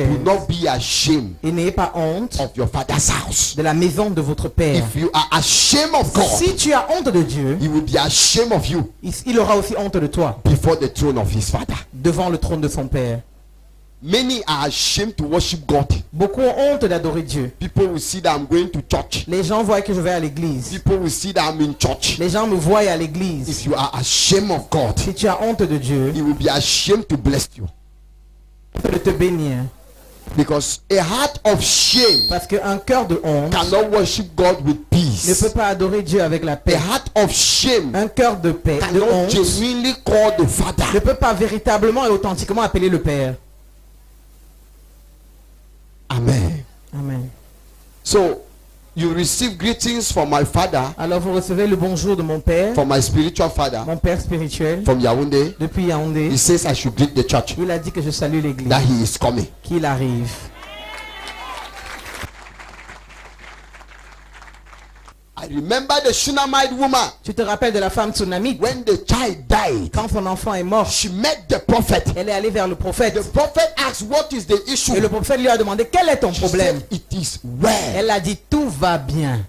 Do not be ashamed Et n'ayez pas honte of your father's house. de la maison de votre père. If you are ashamed of God, Si tu as honte de Dieu, he will be ashamed of you il aura aussi honte de toi before the throne of his father. devant le trône de son père. Many are ashamed to worship God. Beaucoup ont honte d'adorer Dieu. People will see that I'm going to church. Les gens voient que je vais à l'église. People will see that I'm in church. Les gens me voient à l'église. If you are ashamed of God, Si tu as honte de Dieu, he will be ashamed to bless you. de te bénir. Because a heart of shame Parce qu'un cœur de honte cannot worship God with ne peut peace. pas adorer Dieu avec la A paix. heart of shame Un cœur de paix, de cannot honte, genuinely call the ne Father. peut pas véritablement et authentiquement appeler le Père. Amen. Amen. So, you receive greetings from my father, Alors vous recevez le bonjour de mon Père, from my spiritual father, mon Père spirituel, from Yaoundé. depuis Yaoundé. He says I should greet the church, Il a dit que je salue l'église, that he is coming. qu'il arrive. I remember the Shunammite woman. Tu te rappelles de la femme tsunamite? When the child died, Quand son enfant est mort, she met the prophet. elle est allée vers le prophète. The prophet asked, what is the issue? Et le prophète lui a demandé, quel est ton She problème? said, it is well. Elle a dit, tout va bien.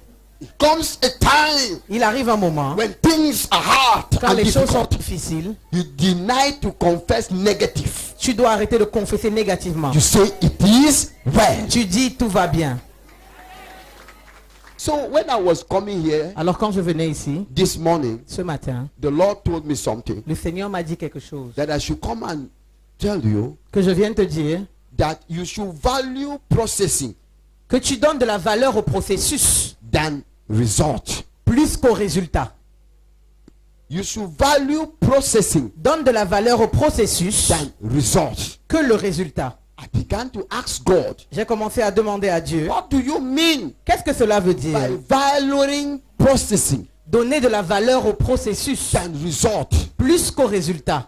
It comes a time Il arrive un moment, when things are hard quand and les choses sont difficult. difficiles, You deny to confess negative. tu dois arrêter de confesser négativement. You say it is well. Tu dis, tout va bien. So when I was coming here Alors quand je venais ici, this morning, ce matin, the Lord told me something le Seigneur m'a dit quelque chose. that I should come and tell you Que je viens te dire, that you should value processing que tu donnes de la valeur au processus than result. plus qu'au résultat. You should value processing Donne de la valeur au processus than result. que le résultat. I began to ask God, J'ai commencé à demander à Dieu, what do you mean qu'est-ce que cela veut dire? by valuing processing Donner de la valeur au processus than result? plus qu'au résultat.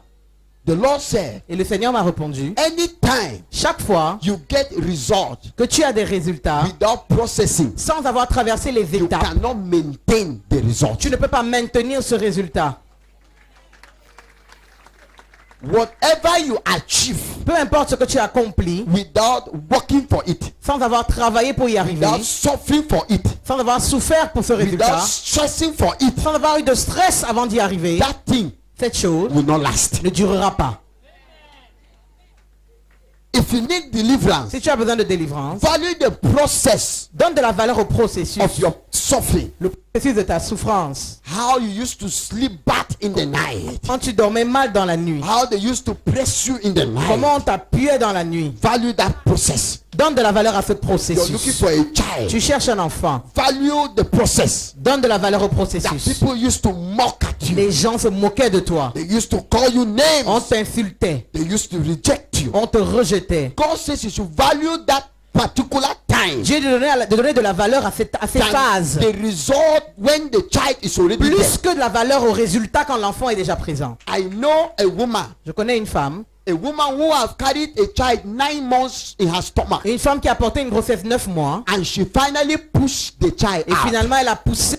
The Lord said, Et le Seigneur m'a répondu, anytime chaque fois you get result que tu as des résultats without processing, sans avoir traversé les you étapes, cannot maintain the result. tu ne peux pas maintenir ce résultat. Whatever you achieve Peu importe ce que tu accomplis, without working for it, sans avoir travaillé pour y arriver, without suffering for it, sans avoir souffert pour ce résultat, without stressing for it, sans avoir eu de stress avant d'y arriver, that thing cette chose will not last. ne durera pas. If you need deliverance, Si tu as besoin de délivrance, value the process donne de la valeur au processus, of your suffering. le processus de ta souffrance. How you used to sleep bad in the night. Quand tu dormais mal dans la nuit, How they used to press you in the comment on night. t'appuyait dans la nuit. Value that process. Donne de la valeur à ce You're looking processus. for a child. Tu cherches un enfant, Value the process. donne de la valeur au That processus. people used to mock at you. Les gens se moquaient de toi, They used to call you on names. t'insultait, They used to reject you. on te rejetait. God says you should value that particular time. Dieu de donner de la valeur à ces Than phases, the result when the child is already plus there. que de la valeur au résultat quand l'enfant est déjà présent. I know a woman Je connais une femme who have carried a child 9 months in her stomach, qui a porté une grossesse 9 mois, and she finally pushed the child et out. finalement elle a poussé.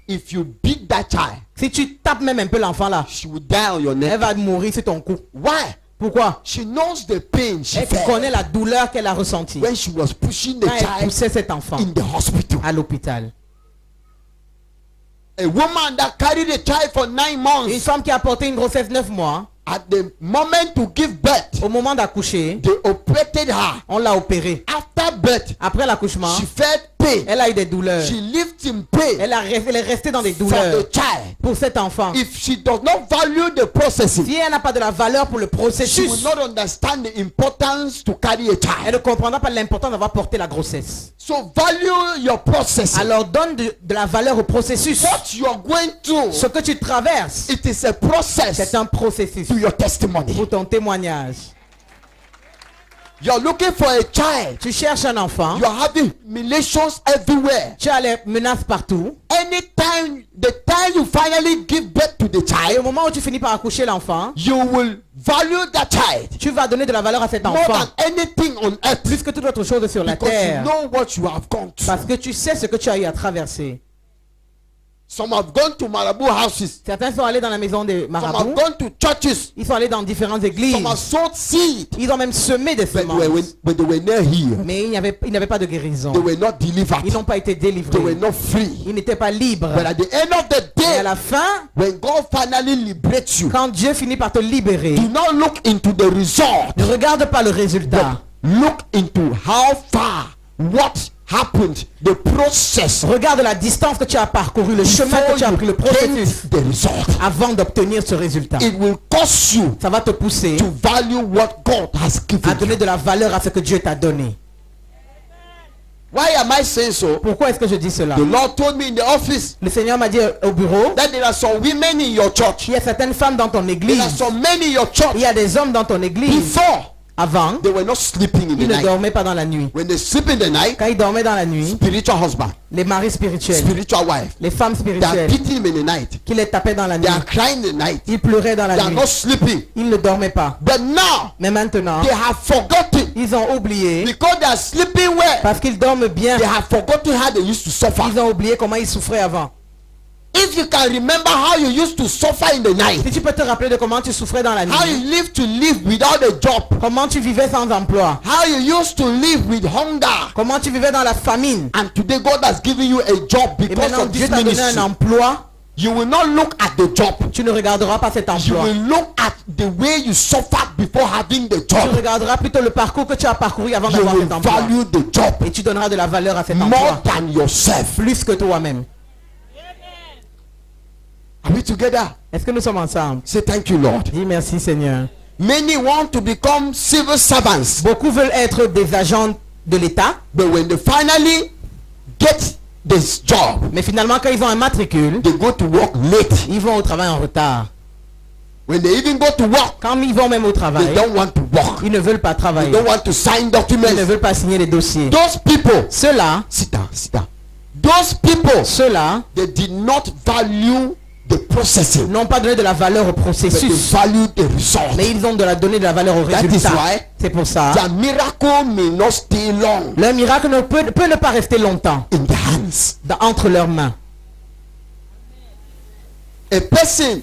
If you beat that child, Si tu tapes même un peu l'enfant là, she will die on your elle neck. va mourir sur ton cou. Why? Pourquoi? She knows the pain she Elle felt connaît la douleur qu'elle a ressentie when she was pushing the quand elle child poussait cet enfant in the hospital. à l'hôpital. A woman that carried a child for 9 Une months, femme qui a porté une grossesse 9 mois, at the moment to give birth, au moment d'accoucher, they operated her. on l'a opérée. After birth, Après l'accouchement, she felt pain. elle a eu des douleurs. She lived in pain Elle est restée dans des for douleurs the child. pour cet enfant. If she does not value the processing, Si elle n'a pas de la valeur pour le she will processus, not understand the importance to carry a elle child. ne comprendra pas l'importance d'avoir porté la grossesse. So value your processing. Alors donne de la valeur au processus. What you are going through, Ce que tu traverses, it is a process c'est un processus to your testimony. pour ton témoignage. You are looking for a child. Tu cherches un enfant, You are having humiliations everywhere. tu as les menaces partout. Anytime, the time you finally give birth to the Et au child, moment où tu finis par accoucher l'enfant, you will value that child tu vas donner de la valeur à cet more enfant than anything on earth, plus que toute autre chose sur la because you terre. know what you have gone through. Parce que tu sais ce que tu as eu à traverser. Some have gone to Marabout houses. Certains sont allés dans la maison des Some have marabouts. gone to churches. Ils sont allés dans différentes églises. Some have sowed seed. Ils ont même semé des But they semences. were not healed. Mais il n'avait pas de guérison. They were not delivered. Ils n'ont pas été They were délivrés. not free. Ils n'étaient pas libres. But at the end of the Et à day, la fin, when God finally liberates you, quand Dieu finit par te libérer, do not look into the result. ne regarde pas le résultat. Look into how far, what happened, the process Regarde la distance que tu as parcouru, le chemin before que tu as pris, le you processus get the result. avant d'obtenir ce résultat. It will cause you Ça va te pousser to value what God has à given donner you. de la valeur à ce que Dieu t'a donné. Why am I saying so? Pourquoi est-ce que je dis cela? The Lord told me in the office Le Seigneur m'a dit au bureau, that there are some women in your church. il y a certaines femmes dans ton There église, are some men in your church. il y a des hommes dans ton église. Before, Avant, they were not sleeping in the ils ne night. dormaient pas dans la nuit. When they sleep in the night, Quand ils dormaient dans la nuit, spiritual husband, les maris spirituels, spiritual wife, les femmes they are spirituelles beating him in the night. qui les tapaient dans la nuit, They are crying in the night. ils pleuraient dans They la are nuit. not sleeping. Ils ne dormaient pas. But now, Mais maintenant, they have forgotten. ils ont oublié, Because they are sleeping well, parce qu'ils dorment bien, they have forgotten how they used to suffer. ils ont oublié comment ils souffraient avant. If you can remember how you used to suffer in the night, Si tu peux te rappeler de comment tu souffrais dans la how nuit, you lived to live without a job, comment tu vivais sans emploi, how you used to live with hunger, comment tu vivais dans la famine, and today God has given you a job et because maintenant of Dieu this t'a donné ministry, un emploi, you will not look at the job. tu ne regarderas pas cet You emploi. will look at the way you suffered before having the Tu job. regarderas plutôt le parcours que tu as parcouru avant You d'avoir will cet emploi. value the job Et tu donneras de la valeur à cet more emploi, than yourself. plus que toi-même. Are we together? Est-ce que nous sommes ensemble? Say thank you, Lord. Dis merci Seigneur. Many want to become civil servants, Beaucoup veulent être des agents de l'État, but when they finally get this job, mais finalement quand ils ont un matricule, they go to work late. ils vont au travail en retard. When they even go to work, Quand ils vont même au they travail, don't want to work. ils ne veulent pas They travailler. don't want to sign Ils ne documents. veulent pas signer les dossiers. Those people, Ceux-là, sit down, sit down. Those people, ceux-là they did not value the processing, n'ont pas donné de la valeur au but they processus, value the result. mais ils ont donné de la valeur au That is résultat. why C'est pour ça, their miracle may not stay long le miracle peut ne pas rester longtemps in the hands. entre leurs mains. A person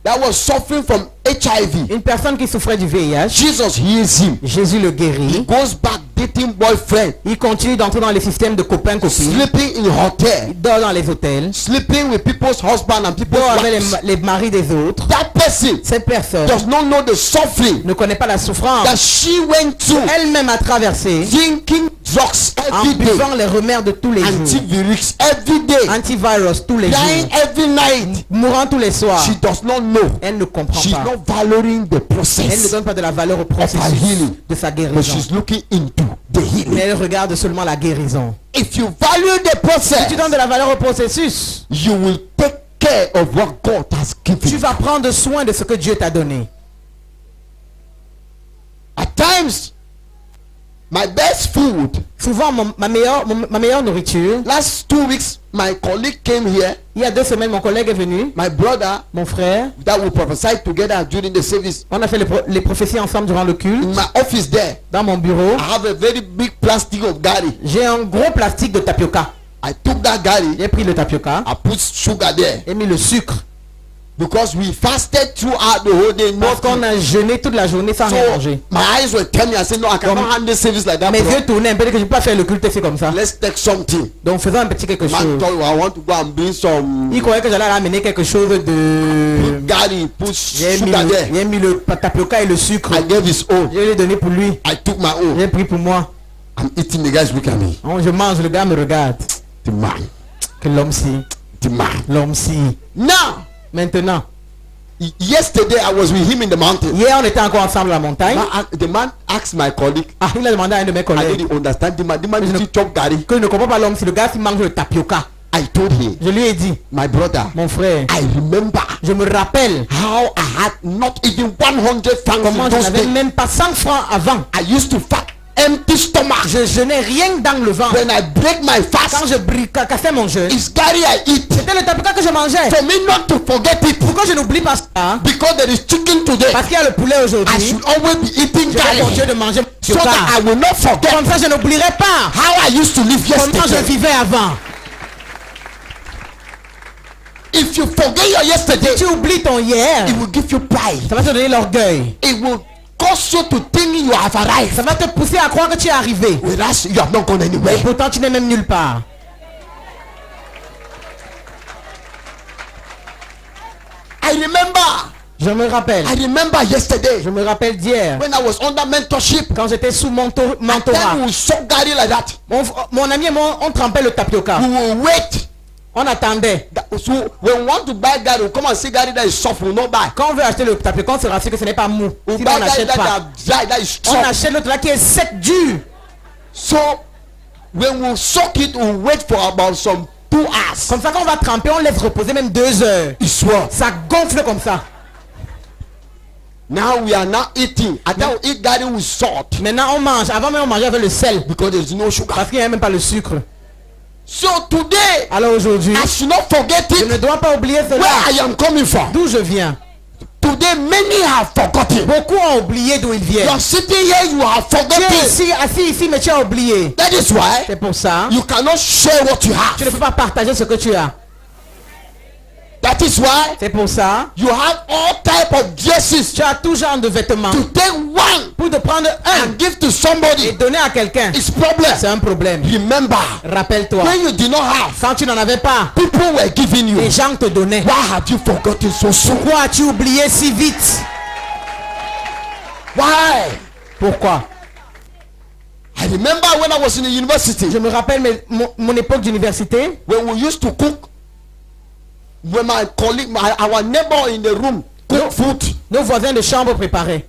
that was suffering from HIV, Une personne qui souffrait du VIH, Jesus heals him. Jésus le He guérit. goes back dating boyfriend, Il continue d'entrer dans les systèmes de copains-copines. sleeping in hotel, Il dort dans les hôtels. sleeping with people's husband and people's Dort avec wives. les maris des autres. That person Cette personne does not know the suffering ne connaît pas la souffrance that she went through, elle-même a traversé drinking drugs en every day, buvant les remèdes de tous les jours. antivirus every day, Antivirus tous les dying jours. every night. Mourant tous les soirs. She does not know. Elle ne comprend She's pas. not valuing the Elle ne process, donne pas de la valeur au her processus healing. de sa but guérison. she's looking into the Mais healing. elle regarde seulement la guérison. If you value the Si process, tu donnes de la valeur au processus, you will take care of what God has tu given. vas prendre soin de ce que Dieu t'a donné. At times, my best food. Souvent, ma meilleure nourriture. Last 2 weeks, my colleague came here. Il y a 2 semaines, mon collègue est venu, My brother, mon frère. that we prophesied together during the service. On a fait les prophéties ensemble durant le culte. In my office there, Dans mon bureau, I have a very big plastic of gari. j'ai un gros plastique de tapioca. I took that gari. J'ai pris le tapioca I put sugar there et mis le sucre. because we fasted throughout the whole day. Parce qu'on a jeûné toute la journée sans rien So manger. my eyes were telling me, I said, no, I cannot handle service like that. Mes bro. yeux tournaient un peu, que je ne peux pas faire le culte c'est comme ça. Let's take something. Donc faisons un petit quelque Man chose. told you, I want to go and bring some Il croyait que j'allais ramener quelque chose de... gari, put J'ai mis, sugar there. le tapioca et le sucre. I gave his own. Je l'ai donné pour lui. I took my own. J'ai pris pour moi. I'm eating, the guys look at me. Je mange, le gars me regarde. The man. Que l'homme-ci. The man. L'homme-ci. Now, Maintenant. yesterday I was with him in the mountain. Hier, on était encore ensemble à la montagne. The man asked my colleague, Ah, il a demandé à un de mes I collègues didn't understand the man. The man Je ne- didn't chop gari. que je ne comprends pas l'homme si le gars s'il mange le tapioca. I told him, Je lui ai dit, my brother, mon frère, I remember je me rappelle how I had not even 100 francs comment in je those n'avais days. même pas 100 francs avant. I used to fat empty stomach. Je n'ai rien dans le ventre. When I break my Quand fast, je cassais mon jeûne, it's gari I eat. c'était le tapioca que je mangeais. For me not to forget it, Pourquoi je n'oublie pas ça? because there is chicken today, Parce qu'il y a le poulet I aujourd'hui. should always be eating Je vais continuer gari de manger so tapioca. that I will not forget Comme ça, je n'oublierai pas how I used to live comment je yesterday. vivais avant. If you forget your yesterday, Tu oublies ton hier. it will give you pride. Ça va te donner l'orgueil. It will cause you to think you have arrived. Ça va te pousser à croire que tu es arrivé. Whereas you have not gone anywhere. Pourtant, tu n'es même nulle part. I remember. Je me rappelle. I remember yesterday Je me rappelle d'hier. when I was under mentorship. Quand j'étais sous Then mentorat. we saw Gary like that. Mon ami et moi, on trempait le tapioca. We will wait. On attendait. So when we want to buy Gary, we come and see Gary that is soft. We will not buy. Quand on veut acheter le tapioca, on se rassure que ce n'est pas mou. We Sinon, buy on Gary n'achète that, pas. that is On soft. achète l'autre là qui est sec, dur. So when we soak it, we wait for about some 2 hours. Comme ça, quand on va tremper, on laisse reposer même 2 heures. It's swell. Ça gonfle comme ça. Now we are now eating. I tell we eat Gary with salt Maintenant, on mange. Avant même, on mangeait avec le sel. because there is no sugar. Parce qu'il n'y a même pas le sucre. So today, Alors aujourd'hui, I should not forget je ne it. dois pas oublier Where cela. I am coming from. D'où je viens. Today, many have forgotten. Beaucoup ont oublié d'où ils You viennent. are sitting here, you have Tu es forgotten. ici, assis ici, mais tu as oublié. That is why C'est pour ça. you cannot share what you Tu ne have. peux pas partager ce que tu as. That is why C'est pour ça. you have all type of dresses Tu as tout genre de vêtements. to take one Pour te prendre un and give to et somebody. donner à quelqu'un. It's problem. C'est un problème. Remember, Rappelle-toi. when you did not have, Quand tu n'en avais pas, people were giving you. les gens te donnaient. Why have you forgotten so soon? Pourquoi as-tu oublié si vite? Why? Pourquoi? I remember when I was in the university, Je me rappelle mon époque d'université. when we used to cook, when my colleague, our neighbor in the room cook food, Nos voisins de chambre préparaient.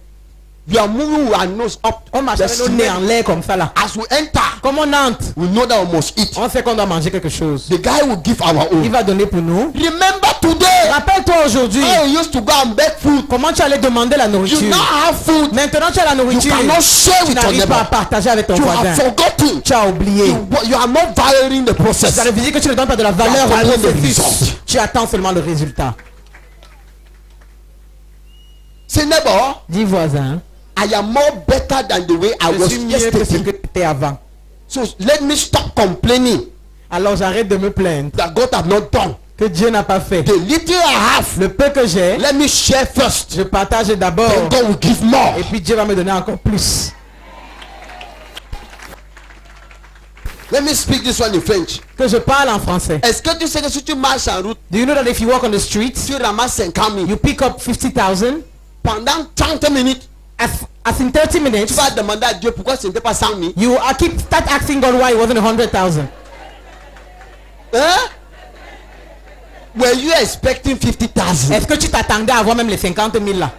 we are moving our nose up. On marchait avec nos nez en l'air comme ça là. As we enter, Comme on entre, we know that we must eat. on sait qu'on doit manger quelque chose. The guy will give our Il own. va donner pour nous. Remember today, Rappelle-toi aujourd'hui how we used to go and beg food. comment tu allais demander la You nourriture. now have food. Maintenant tu as la You nourriture. cannot share Tu with your n'arrives pas à neighbor. partager avec ton You voisin. have forgotten. Tu as oublié. You are not valuing the process. Ça veut dire que tu ne donnes pas de la valeur You are au valuing the processus. result. Tu attends seulement le résultat. Say neighbor, Dis voisin, I am more better than the way I je was suis mieux que ce que yesterday. tu étais avant. So let me stop complaining Alors j'arrête de me plaindre that God have not done. que Dieu n'a pas fait. The little I have, Le peu que j'ai, let me share first. je partage d'abord. Then God will give more. Et puis Dieu va me donner encore plus. Let me speak this one in French. Que je parle en français. Est-ce que tu sais que si tu marches en route, Do you know that if you walk on the streets, tu ramasses 50 000 you pick up 50,000, pendant 30 minutes, as in 30 tu minutes, vas demander à Dieu pourquoi ce n'était pas 100 000. you start asking God why it wasn't 100,000. Hein? Were you expecting 50,000? Est-ce que tu t'attendais à avoir même les 50 000 là?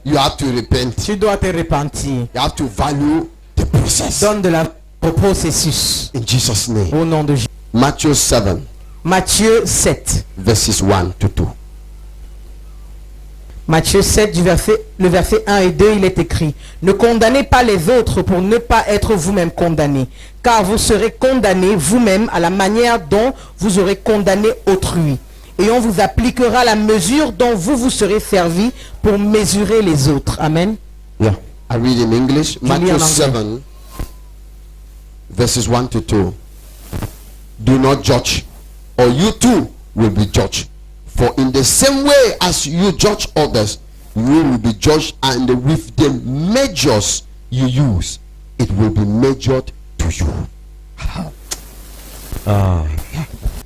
You have to repent. Tu dois te repentir. You have to value the process. Donne de la au processus. In Jesus' name. Au nom de Jésus. Matthew 7, Matthieu 7. verses 1 to 2. Matthieu 7, le verset 1 et 2, il est écrit: Ne condamnez pas les autres pour ne pas être vous-même condamnés, car vous serez condamnés vous-même à la manière dont vous aurez condamné autrui. Et on vous appliquera la mesure dont vous vous serez servi pour mesurer les autres. Amen. Yeah. I read in English. lis en Matthew anglais. 7, verses 1 to 2. Do not judge, or you too will be judged. For in the same way as you judge others, you will be judged, and with the measures you use, it will be measured to you.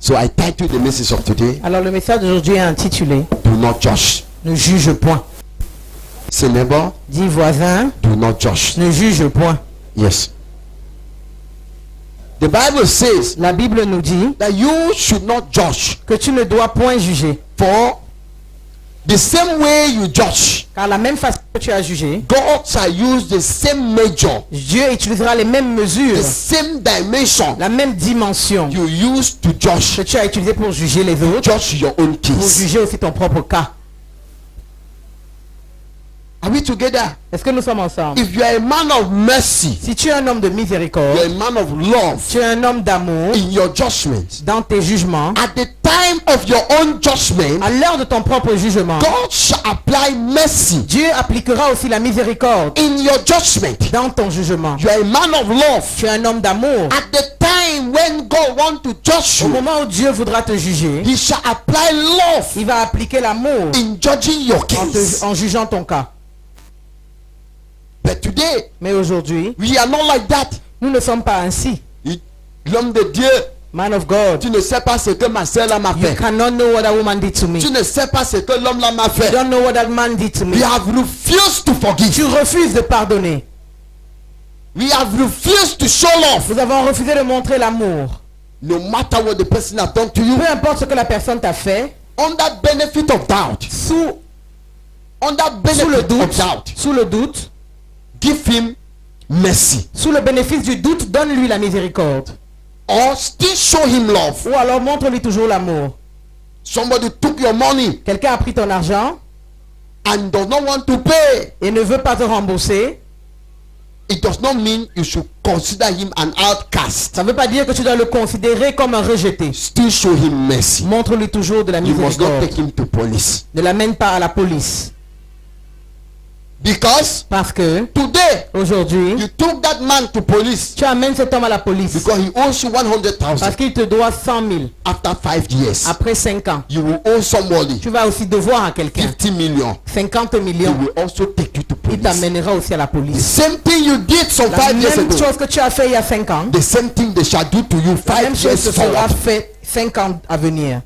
So I titled the message of today, Alors le message d'aujourd'hui est intitulé Do not judge. Ne juge point. Say neighbor, Dis voisin, do not judge. ne juge point. Yes. The Bible says La Bible nous dit that you should not judge. que tu ne dois point juger. For the same way you judge, Car la même façon que tu as jugé, God shall use the same measure, Dieu utilisera les mêmes mesures, the same dimension la même dimension you use to que judge. tu as utilisé pour juger les autres, Judge your own pour case. juger aussi ton propre cas. Are we together? Est-ce que nous sommes ensemble? If you are a man of mercy, Si tu es un homme de you miséricorde, are a man of love tu es un homme d'amour in your judgment. dans tes jugements, At the time of your own judgment, à l'heure de ton propre jugement, God shall apply mercy Dieu appliquera aussi la miséricorde in your judgment. dans ton jugement. You are a man of love. Tu es un homme d'amour. At the time when God wants to judge Au you, moment où Dieu voudra te juger, He shall apply love il va appliquer l'amour in judging your en, case. en jugeant ton cas. But today, Mais aujourd'hui, we are not like that. nous ne sommes pas ainsi. L'homme de Dieu, Man of God, tu ne sais pas ce que ma soeur là m'a you fait. cannot know what that woman did to me. Tu You ne sais pas ce que l'homme là m'a fait. don't know what that man did to me. We have refused to forgive. Tu refuses de pardonner. We have refused to show love. Nous avons refusé de montrer l'amour. No matter what the person has done to you, Peu importe ce que la personne t'a fait, under benefit of doubt, under sous le benefit of doute, doubt, sous le doute, give him mercy. sous le bénéfice du doute, donne-lui la miséricorde. Or still show him love. Ou alors montre-lui toujours l'amour. Somebody took your money Quelqu'un a pris ton argent and does not want to pay. et ne veut pas te rembourser. It does not mean you should consider him an outcast. Ça ne veut pas dire que tu dois le considérer comme un rejeté. Still show him mercy. Montre-lui toujours de la You must not miséricorde. take him to police. Ne l'amène pas à la police. Because Parce que today aujourd'hui, you took that man to police tu amènes cet homme à la police. because he owes you Parce 100,000. qu'il te doit 100 000 After 5 years, après 5 ans. you will owe somebody Tu vas aussi devoir à quelqu'un 50 million. 50 He millions. will also take you to Il police. t'amènera aussi à la The police. same thing you did some La 5 years même ago. chose que tu as fait il y a 5 ans, The same thing they shall do to you la même 5 chose years se sera forward. fait 5 ans à venir.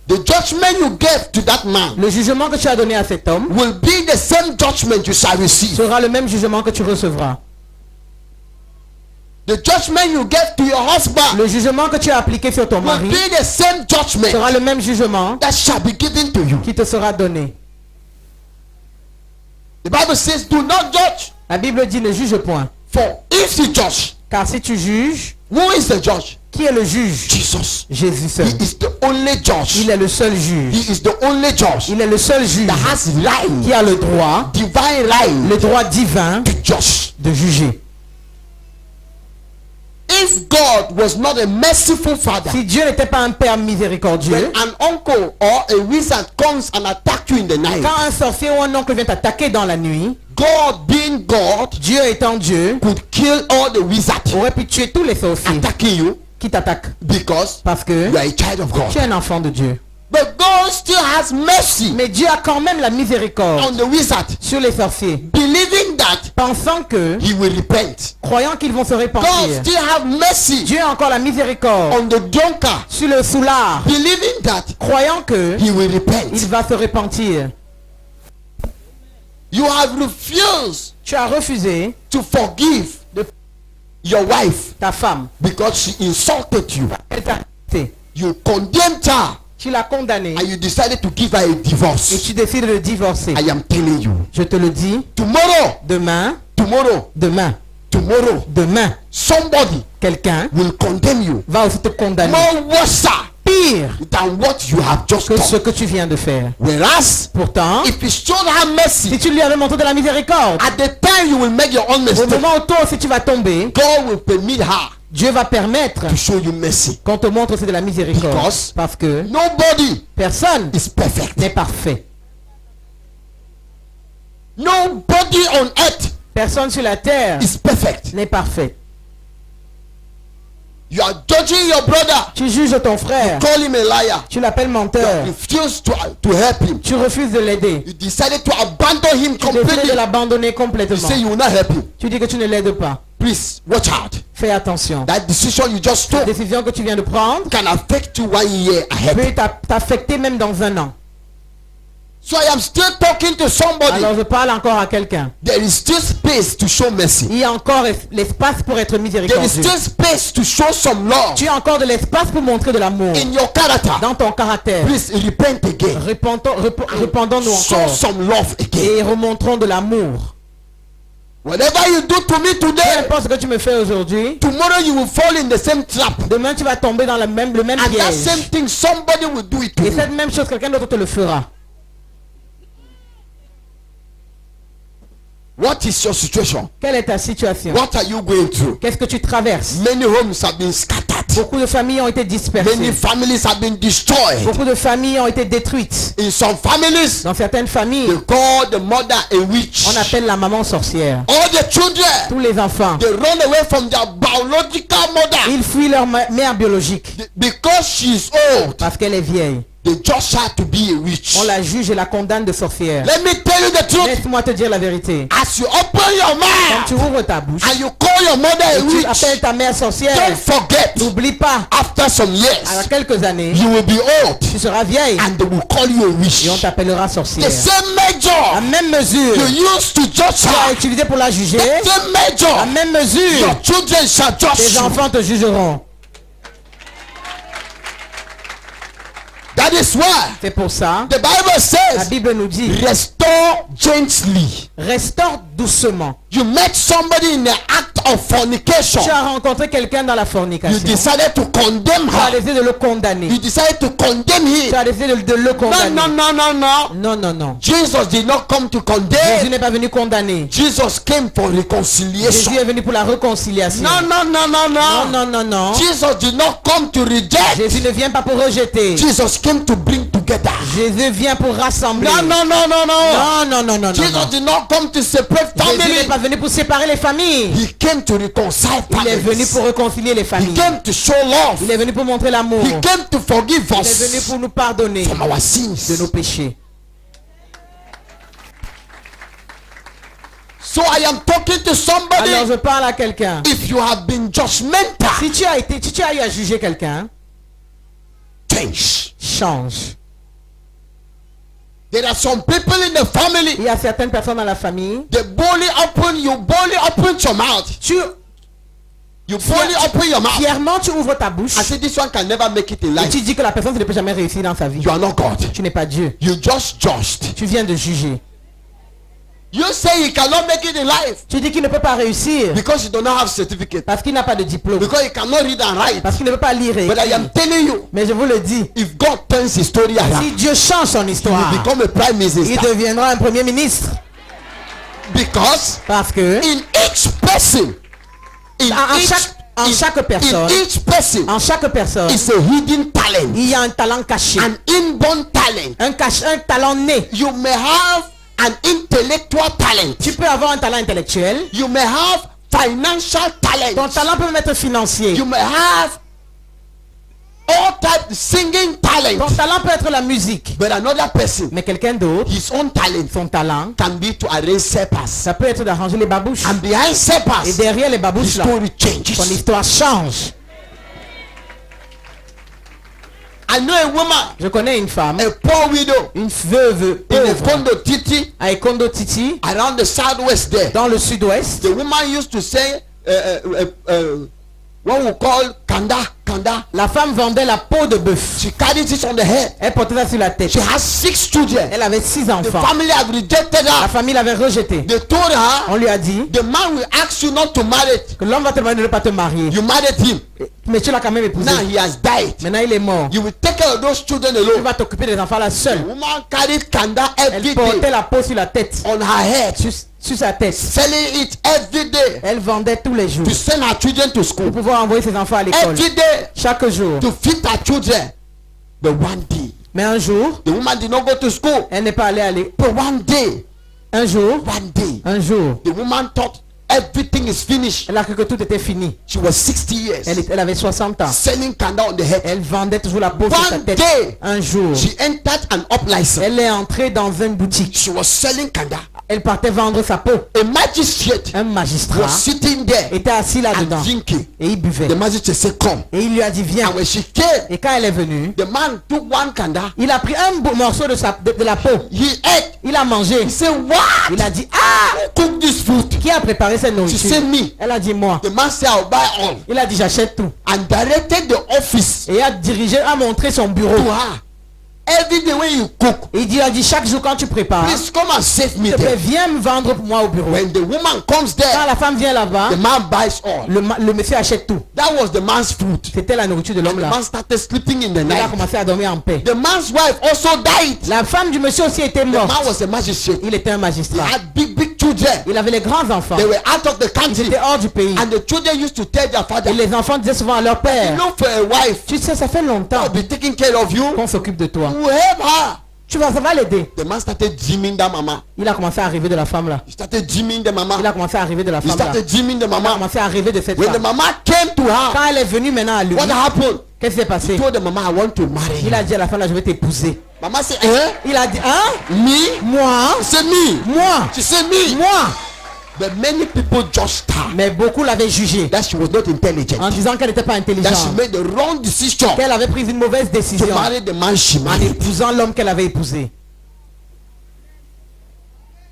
The judgment you gave to that man Le jugement que tu as donné à cet homme will be the same judgment you shall receive. sera le même jugement que tu recevras. The judgment you gave to your husband Le jugement que tu as appliqué sur ton will mari be the same judgment sera le même jugement that shall be given to you. qui te sera donné. The Bible says, do not judge. La Bible dit ne juge point. For if you judge, Car si tu juges, who is the judge? qui est le juge? Jesus. Jésus seul. He is the only judge. Il est le seul juge. He is the only judge Il est le seul juge that has right, qui a le droit, divine right le droit divin to judge. de juger. If God was not a merciful father, Si Dieu n'était pas un père miséricordieux, when an uncle or a wizard comes and attack you in the night, quand un sorcier ou un oncle vient t'attaquer dans la nuit, God being God Dieu étant Dieu, could kill all the wizards aurait pu tuer tous les sorciers attacking you qui t'attaquent. because Parce que you are a child of God. tu es un enfant de Dieu. But God still has mercy Mais Dieu a quand même la miséricorde on the wizard, sur les sorciers, believing that pensant que, he will repent. croyant qu'ils vont se God repentir. still have mercy Dieu a encore la miséricorde on the drunkard, sur le soulard, believing that croyant que he will il repent. va se repentir. You have refused Tu as refusé to forgive your wife ta femme. because she insulted you. Elle t'a insulté. You condemned her Tu l'as condamnée and you decided to give her a et divorce. tu décides de divorcer. I am telling you, Je te le dis, tomorrow, demain, tomorrow, demain, tomorrow, demain, somebody quelqu'un will condemn you va aussi te condamner. more worse Pire than what you have just que ce done. que tu viens de faire. Whereas, Pourtant, if you showed her si mercy, tu lui avais montré de la miséricorde, at the time you will make your own au mistake, moment où toi aussi tu vas tomber, God will permit her Dieu va permettre to show you mercy. qu'on te montre aussi de la miséricorde. Because Parce que nobody personne is perfect. n'est parfait. Nobody on earth Personne sur la terre is perfect. n'est parfait. You are judging your brother. Tu juges ton frère, Call him a liar. tu l'appelles You menteur, refuse to help him. tu refuses de l'aider, You decided to abandon him tu décides completely. de l'abandonner You complètement. say you will not help him. Tu dis que tu ne l'aides pas. Please watch out. Fais attention. That decision you just La took décision que tu viens de prendre can affect you 1 year ahead. peut t'affecter même dans un an. So I am still talking to somebody. Alors je parle encore à quelqu'un. There is still space to show mercy. Il y a encore l'espace pour être There is miséricordieux. still space to show some love Tu as encore de l'espace pour montrer de l'amour in your character. dans ton caractère. Please repent again. Répandons-nous Show encore some love again. et remontrons de l'amour. Whatever you do to me Peu today, importe ce que tu me fais aujourd'hui, tomorrow you will fall in the same trap. demain tu vas tomber dans le même And that same piège. thing, somebody will do it to Et you. cette même chose, quelqu'un d'autre te le fera. What is your situation? Quelle est ta situation? What are you going through? Qu'est-ce que tu traverses? Many homes have been scattered. Beaucoup de familles ont été Many dispersées. families have been destroyed. Beaucoup de familles ont été détruites. In some families, Dans certaines familles, they call the mother a witch. on appelle la maman sorcière. All the children, Tous les enfants, they run away from their biological mother ils fuient leur mère biologique because she's old. parce qu'elle est vieille. They judge her to be a witch. On la juge et la condamne de sorcière. Let me tell you the truth. Laisse-moi te dire la vérité. As you open your Quand tu mouth ouvres ta bouche and you call your mother a et tu witch, appelles ta mère sorcière, don't forget, n'oublie pas, after some à years, quelques années, you will be old tu seras vieille and they will call you a witch. et on t'appellera The sorcière. same La measure même mesure you used to judge tu as her, utilisée pour la juger, the same la measure même mesure your children shall judge tes you. enfants te jugeront. That is why C'est pour ça, the Bible la says, Bible nous dit, restore gently. restaure doucement. You met somebody in the act of fornication. Tu as rencontré quelqu'un dans la You fornication. decided to condemn Tu as her. décidé de le condamner. You decided to condemn him. Tu as décidé de le No, condamner. no, no, no, no. Non, non, non. Jesus did not come to Jésus condemn. n'est pas venu condamner. Jesus came for reconciliation. Jésus est venu pour la réconciliation. No, no, no, no, Non, no. non, non, non. Jesus did not come to reject. Jésus ne vient pas pour rejeter. Jesus came to bring together. Jésus vient pour rassembler. No, no, no, no, no. Non, non, non, non, non. Jesus did not come to separate Jésus n'est family. pas venu pour séparer les familles. He came to reconcile Il est venu families. pour réconcilier les He familles. came to show love. Il est venu pour montrer l'amour. He came to forgive Il est venu us pour nous pardonner from our de sins. nos péchés. So I am talking to somebody. Alors je parle à quelqu'un. If you have been judgmental, Si tu as eu à juger quelqu'un, change. change. There are some people in the family. Il y a certaines personnes dans la famille. You boldly open your mouth. You boldly open your mouth. Fièrement, tu ouvres ta bouche I say this one can never make it in et life. tu dis que la personne ne peut jamais réussir dans sa vie. You are not God. Tu n'es pas Dieu. You just judged. Tu viens de juger. You say he cannot make it in life Tu dis qu'il ne peut pas réussir because you do not have certificate. parce qu'il n'a pas de diplôme. Because he cannot read and write. Parce qu'il ne peut pas lire et But I écrire. am telling you, Mais je vous le dis, if God turns his story si around, Dieu change son he histoire, will become a prime il minister. deviendra un premier ministre. Because Parce que in each person, in chaque personne, each person en chaque personne, is a hidden talent, il y a un talent caché, an inborn talent. un talent né. You may have an intellectual talent. Tu peux avoir un talent intellectuel. You may have financial Ton talent. talent peut même être financier. You may have all type singing Ton talent. talent peut être la musique. But another person, Mais quelqu'un d'autre, his own talent son talent, can be to arrange suppers. ça peut être d'arranger les babouches. And behind Et suppers, derrière les the babouches là, story son changes. histoire change. I know a woman, Je connais une femme, a poor widow, une veuve in a pauvre, condo titi à Ekondo Titi, around the southwest there. dans le sud-ouest. The woman used to say, what we call kanda. La femme vendait la peau de bœuf. She carried it on the head. Elle portait ça sur la tête. She has 6 children. Elle avait 6 The enfants. family have rejected La her. famille l'avait rejetée. They told her, On lui a dit the man will ask you not to marry. que l'homme va te demander de ne pas te marier. You married him. Mais tu l'as quand même épousé. Now he has died. Maintenant il est mort. You will take care of those children Tu alone. vas t'occuper des enfants là The seule. woman carried kanda every Elle portait day la peau sur la tête. on her head, Sur sa tête. selling it every day Elle vendait tous les jours. to send her children to Pour school. pouvoir envoyer ses enfants à l'école. Every day Chaque jour. to feed her children. But one day, Mais un jour, the woman did not go to school. elle n'est pas allée à l'école. But one day, Un jour, the woman thought everything is finished. elle a cru que tout était fini. She was 60 years. Elle avait 60 ans. Selling kanda on the head. Elle vendait toujours la peau sur sa One tête. day, Un jour, she entered an up license. elle est entrée dans une boutique. She was selling kanda. Elle partait vendre sa peau. A magistrate Un magistrat was sitting there était assis and là-dedans. drinking. Et il buvait. The magistrate said, come. Et il lui a dit, viens. And when she came, Et quand elle est venue, the man took one kanda. il a pris un beau morceau de la peau. He ate. Il a mangé. He said, what? Il a dit, ah, Who cooked this food? qui a préparé cette She nourriture? said, me. Elle a dit, moi. The man said, I'll buy all. Il a dit, j'achète tout. And directed the office Et a montré son to bureau. her. Every day when you cook, Et il a dit, chaque jour quand tu prépares, please come and save me s'il te plaît, there. viens me vendre pour moi au bureau. When the woman comes Quand there, la femme vient là-bas, the man buys all. le monsieur achète tout. That was the man's food. C'était la nourriture de l'homme The là. man started sleeping in the Il a night. commencé à dormir en paix. The man's wife also died. La femme du monsieur aussi était The man morte. was a magistrate. Il était un He magistrat. had big children. Il avait les grands enfants. They were out of the Ils country. étaient hors du pays. And the children used to tell their father, Et les enfants disaient souvent à leur père, look for a wife. tu sais, ça fait longtemps I'll be taking care of you. qu'on s'occupe de toi. You help her. Ça va l'aider. The man started dreaming that mama. Il a commencé à rêver de la femme là. He started dreaming the mama. Il a commencé à rêver de la He femme là. started dreaming the Il a mama. commencé à rêver de cette When the femme. mama came to her, Quand elle est venue maintenant à lui, what happened? qu'est-ce qui s'est He passé? told the mama, I want to marry Il you. a dit à la femme là, je vais t'épouser. Mama said, eh? Il a dit, hein? Me? Moi? She said, me. Moi? She said, me. Moi? But many people judged her Mais beaucoup l'avaient jugée that she was not intelligent. en disant qu'elle n'était pas That she intelligente, made the wrong decision qu'elle avait pris une mauvaise to décision marry the man she en married. épousant l'homme qu'elle avait épousé.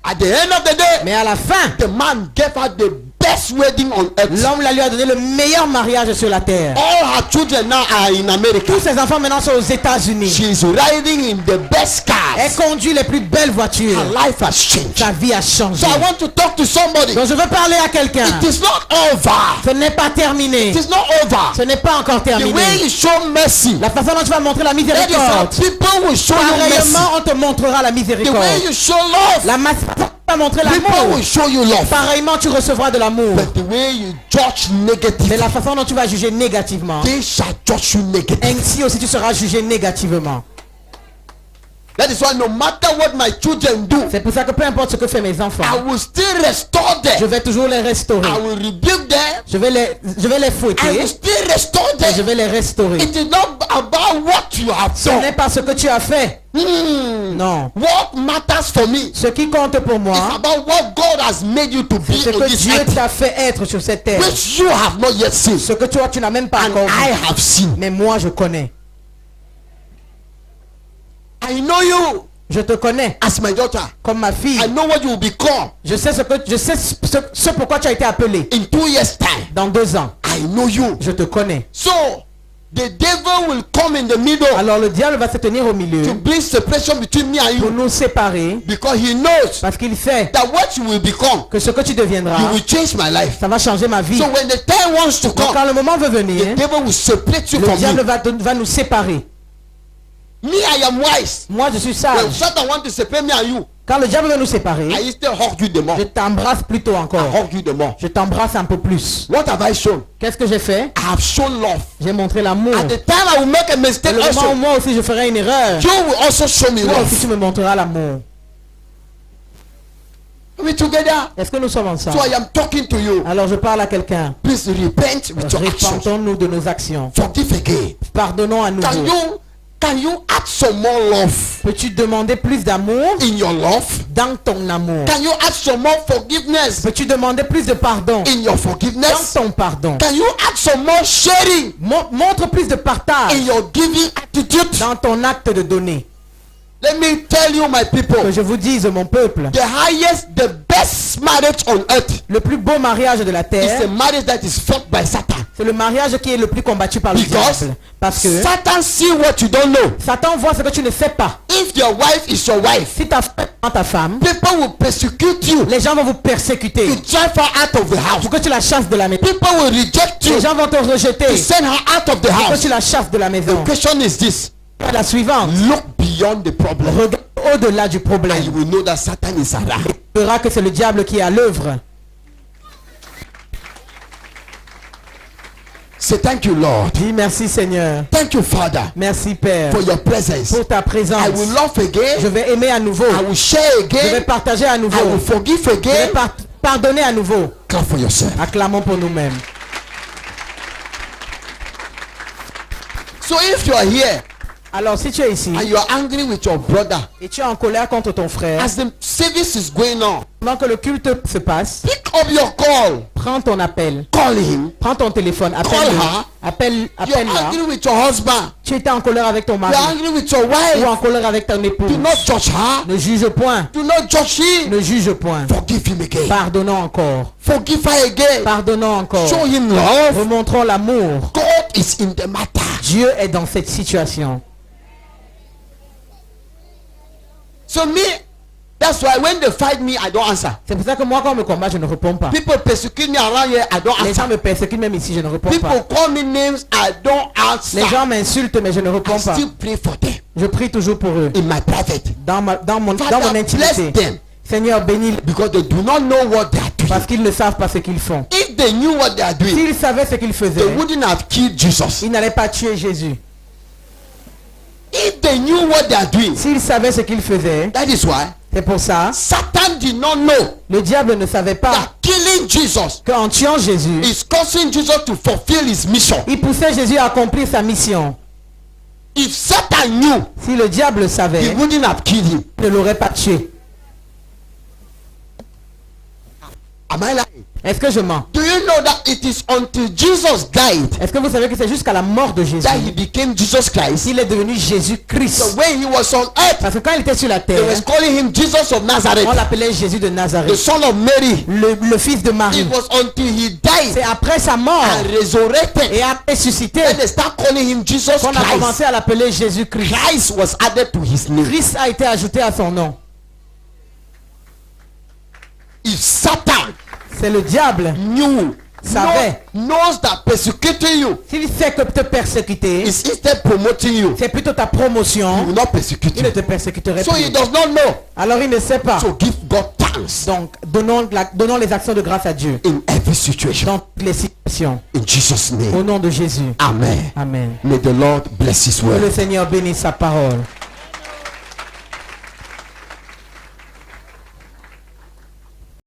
At the end of the day, Mais à la fin, the man gave her the best wedding on earth. l'homme lui a donné le meilleur mariage sur la terre. All her children now are in America. Tous ses enfants maintenant sont aux États-Unis. She is riding in the best Elle cars. conduit les plus belles voitures. Her life has changed. Sa vie a changé. So I want to talk to somebody. Donc je veux parler à quelqu'un. It is not over. Ce n'est pas terminé. It is not over. Ce n'est pas encore The way terminé. you show mercy, La façon dont tu vas montrer la that is how miséricorde. people will show you mercy. Pareillement, on te montrera la The miséricorde. way you show love, La façon dont tu vas montrer people l'amour. will show you love. Pareillement, tu recevras de l'amour. But the way you judge Mais negatively, la façon dont tu vas juger négativement, they shall judge you negatively. ainsi aussi tu seras jugé négativement. That is why no matter what my children do, C'est pour ça que peu importe ce que font mes enfants, I will still restore je them. vais toujours les restaurer. I will rebuke them. Je vais les I fouetter will still restore et je them. vais les restaurer. It is not about what you have Ce n'est done. pas ce que tu as fait. Non. What matters for me Ce qui compte pour moi, is about what God has made you to be c'est ce on que this Dieu earth, t'a fait être sur cette terre. which you have not yet seen, Ce que tu n'as même pas and encore I vu. have seen. Mais moi, je connais. I know you Je te connais as my daughter. comme ma fille. I know what you will become Je sais ce pourquoi tu as été appelé. in 2 years' time. Dans 2 ans, I know you. je te connais. So the devil will come in the middle Alors le diable va se tenir au milieu to bring separation between me and pour you, nous séparer because he knows parce qu'il sait that what you will become, que ce que tu deviendras, you will change my life. ça va changer ma vie. So when the time wants to Donc come, quand le moment veut the venir, devil will separate you le from diable me. va nous séparer. Me, I am wise. Moi, je suis When sage. Satan wants to separate me and you, Quand le diable veut nous séparer, I still hug you the more. je t'embrasse plutôt I encore. hug you the more. Je t'embrasse un peu plus. What have I shown? Qu'est-ce que j'ai fait? I have shown love. J'ai montré l'amour. At the time I will make a Et mistake le moment où also, moi aussi je ferai une erreur, you will also show me toi aussi tu love. me montreras l'amour. Are we together? Est-ce que nous sommes ensemble? So I am talking to you. Alors je parle à quelqu'un. Please repent with your actions. Repentons-nous de nos actions. Forgive again. Pardonnons à nouveau. Can you add some more love Peux-tu demander plus d'amour in your love? dans ton amour? Can you add some more forgiveness Peux-tu demander plus de pardon in your dans forgiveness? ton pardon? Can you add some more sharing Montre plus de partage in your giving attitude? dans ton acte de donner. Let me tell you, my Que people, je vous dise, mon peuple, the highest, the best marriage on earth le plus beau mariage de la is a terre, marriage that is fought by Satan. c'est le mariage qui est le plus combattu par le Because diable. Parce que Satan see what you don't know. Satan voit ce que tu ne sais pas. If your wife is your wife, Si ta femme, people will persecute you les gens vont vous persécuter to drive her out of the house. pour que tu la chasses de la maison. People will reject you Les gens vont te rejeter to send her out of the pour que house. tu la chasses de la maison. The question is this: La suivante, look beyond the problem, regarde au-delà du and you problème. will know that Satan is around. Tu verras que c'est le diable qui est à l'œuvre. Say thank you, Lord. Dis merci Seigneur. Thank you, Father, Merci Père for your presence. pour ta présence. I will love again. Je vais aimer à nouveau. I will share Je vais again. partager à nouveau. I will forgive Je vais again. pardonner à nouveau. Clap for yourself. Acclamons pour nous-mêmes. So if you are here Alors si tu es ici and you are angry with your brother, et tu es en colère contre ton frère, as the service is going on, pendant que le culte se passe, pick up your call. prends ton appel. Call him. Prends ton téléphone, Call appelle-le. her. You're Appelle-la. angry with your husband. Tu étais en colère avec ton You're mari angry with your ou wife. en colère avec ton épouse. Do not judge her. Ne juge point. Do not judge him. Ne juge point. Forgive him again. Pardonnons encore. Forgive her again. Pardonnons encore. Show him love. Remontrons l'amour. God is in the matter. Dieu est dans cette situation. So me, that's why when they fight me, I don't answer. C'est pour ça que moi, quand on me combat, je ne réponds pas. People persecute me around here, I don't Les gens answer. me persécutent même ici, je ne réponds People pas. call me names, I don't answer. Les gens m'insultent, mais je ne I réponds pas. still pray for them Je prie toujours pour eux. in my private. Dans mon Father, bless intimité. them. Seigneur, bénis because they do not know what they are doing. parce qu'ils ne savent pas ce qu'ils font. If they knew what they are doing, S'ils savaient ce qu'ils they faisaient, wouldn't have killed Jesus. ils n'allaient pas tuer Jésus. If they knew what they are doing, S'ils savaient ce qu'ils faisaient, that is why c'est pour ça, Satan did not know le diable ne savait pas that killing Jesus qu'en tuant Jésus, is causing Jesus to fulfill his mission. il poussait Jésus à accomplir sa mission. If Satan knew, Si le diable le he savait, wouldn't have killed him. il ne l'aurait pas tué. Am I lying? Est-ce que je mens? Do you know that it is until Jesus died Est-ce que vous savez que c'est jusqu'à la mort de Jésus that he became Jesus Christ? qu'il est devenu So Jésus-Christ? when he was on earth, Parce que quand il était sur la they terre, was calling him Jesus of Nazareth, on l'appelait Jésus de the Nazareth, son of Mary. le fils de Marie. It was until he died C'est après sa mort and resurrected et a ressuscité when they start calling him Jesus qu'on a Christ. commencé à l'appeler Jésus-Christ. Christ was added to his name. Christ a été ajouté à son nom. If Satan C'est le diable. Savait. knows that persecuting you S'il sait que te persécuter, is instead promoting you, c'est plutôt ta he promotion, will not persecute il ne you. te persécuterait So he plus. does not know. Alors il ne sait pas. So give God thanks Donc donnons les actions de grâce à Dieu in every situation. dans toutes les situations. In Jesus' Au name. nom de Jésus. Amen. Amen. May the Lord bless his Que le word. Seigneur bénisse sa parole.